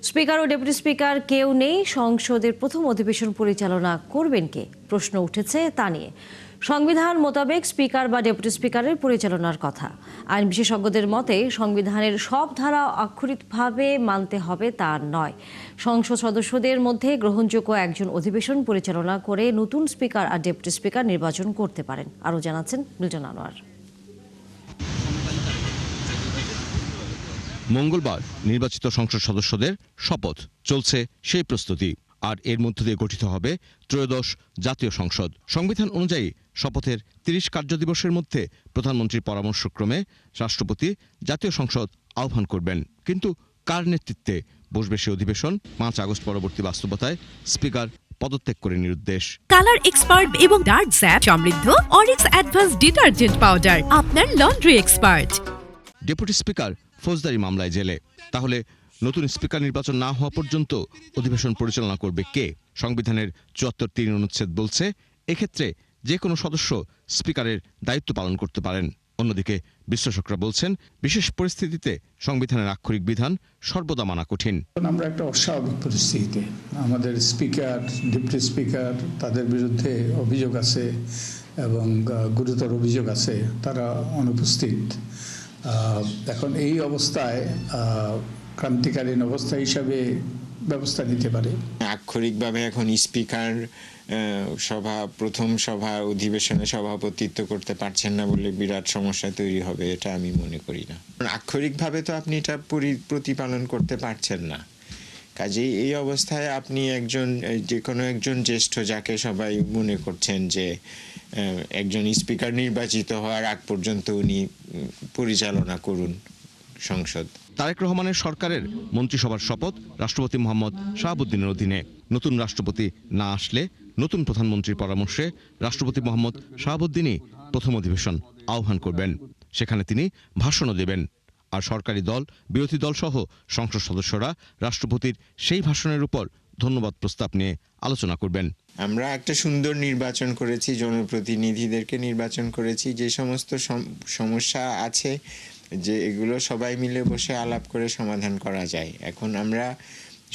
Speaker ও deputy speaker কেউ নেই, সংসদের প্রথম অধিবেশন পরিচালনা করবেন কে? প্রশ্ন উঠেছে তা নিয়ে। সংবিধান মোতাবেক স্পিকার বা ডেপুটি স্পিকারের পরিচালনার কথা। আইন বিশেষজ্ঞদের মতে সংবিধানের সব ধারা আক্ষরিকভাবে মানতে হবে তা নয়। সংসদ সদস্যদের মধ্যে গ্রহণযোগ্য একজন অধিবেশন পরিচালনা করে নতুন স্পিকার আর ডেপুটি স্পিকার নির্বাচন করতে পারেন। আরও জানাচ্ছেন মিল্টন আনোয়ার। মঙ্গলবার নির্বাচিত সংসদ সদস্যদের শপথ চলছে সেই প্রস্তুতি। আর এর মধ্য দিয়ে গঠিত হবে ত্রয়োদশ জাতীয় সংসদ। সংবিধান অনুযায়ী শপথের ৩০ কার্যদিবসের মধ্যে প্রধানমন্ত্রীর পরামর্শক্রমে রাষ্ট্রপতি জাতীয় সংসদ আহ্বান করবেন। কিন্তু কার নেতৃত্বে বসবে সে অধিবেশন? ৫ আগস্ট পরবর্তী বাস্তবতায় স্পিকার পদত্যাগ করে নিরুদ্দেশ। কালার এক্সপার্ট এবং ডার্ক স্যাপ সমৃদ্ধ অরিক্স অ্যাডভান্স ডিটারজেন্ট পাউডার, আপনার লন্ড্রি এক্সপার্ট। ডেপুটি স্পিকার ফৌজদারি মামলায় জেলে। তাহলে নতুন স্পিকার নির্বাচন না হওয়া পর্যন্ত অধিবেশন পরিচালনা করবে কে? সংবিধানের ৭৪(৩) অনুচ্ছেদ বলছে এক্ষেত্রে যে কোনো সদস্য স্পিকারের দায়িত্ব পালন করতে পারেন। অন্যদিকে বিশ্লেষকরা বলছেন বিশেষ পরিস্থিতিতে সংবিধানের আক্ষরিক বিধান সর্বদা মানা কঠিন। আমরা একটা অস্বাভাবিক পরিস্থিতিতে, আমাদের স্পিকার, ডেপুটি স্পিকার, তাদের বিরুদ্ধে অভিযোগ আছে এবং গুরুতর অভিযোগ আছে, তারা অনুপস্থিত। এখন এই অবস্থায় ক্রান্তিকালীন অবস্থা হিসাবে ব্যবস্থা নিতে পারে। আক্ষরিকভাবে এখন স্পিকার প্রথম সভা অধিবেশনে সভাপতিত্ব করতে পারছেন না বলে বিরাট সমস্যা তৈরি হবে, এটা আমি মনে করি না। আক্ষরিকভাবে তো আপনি এটা প্রতিপালন করতে পারছেন না। কাজেই এই অবস্থায় আপনি যে কোনো একজন জ্যেষ্ঠ, যাকে সবাই মনে করছেন যে একজন স্পিকার নির্বাচিত হওয়ার আগ পর্যন্ত উনি পরিচালনা করুন সংসদ। তারেক রহমানের সরকারের মন্ত্রিসভার শপথ রাষ্ট্রপতি মোহাম্মদ শাহাবুদ্দিনের অধীনে। নতুন রাষ্ট্রপতি না আসলে নতুন প্রধানমন্ত্রীর পরামর্শে রাষ্ট্রপতি মোহাম্মদ শাহাবুদ্দিনই প্রথম অধিবেশন আহ্বান করবেন। সেখানে তিনি ভাষণও দেবেন। আর সরকারি দল, বিরোধী দল সহ সংসদ সদস্যরা রাষ্ট্রপতির সেই ভাষণের উপর ধন্যবাদ প্রস্তাব নিয়ে আলোচনা করবেন। আমরা একটা সুন্দর নির্বাচন করেছি, জনপ্রতিনিধিদেরকে নির্বাচন করেছি। যে সমস্ত সমস্যা আছে যে এগুলো সবাই মিলে বসে আলাপ করে সমাধান করা যায়। এখন আমরা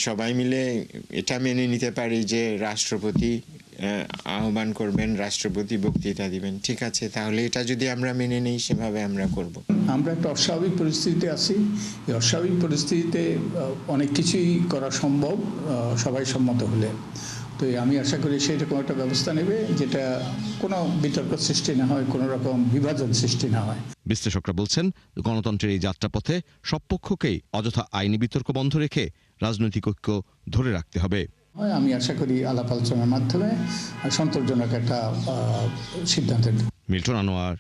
সবাই মিলে এটা মেনে নিতে পারি যে রাষ্ট্রপতি আহ্বান করবেন, রাষ্ট্রপতি বক্তৃতা দিবেন, ঠিক আছে, তাহলে এটা যদি আমরা মেনে নেই সেভাবে আমরা করব। আমরা একটা অস্বাভাবিক পরিস্থিতিতে আছি। এই অস্বাভাবিক পরিস্থিতিতে অনেক কিছুই করা সম্ভব সবাই সম্মত হলে। তো আমি আশা করি সেরকম একটা ব্যবস্থা নেবে যেটা কোনো বিতর্ক সৃষ্টি না হয়, কোনো রকম বিভাজন সৃষ্টি না হয়। বিশ্লেষকরা বলছেন গণতন্ত্রের এই যাত্রাপথে সব পক্ষকেই অযথা আইনি বিতর্ক বন্ধ রেখে রাজনৈতিক ঐক্য ধরে রাখতে হবে। আমি আশা করি আলাপ আলোচনার মাধ্যমে সন্তোষজনক একটা সিদ্ধান্তের। মিল্টন আনোয়ার,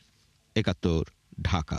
৭১, ঢাকা।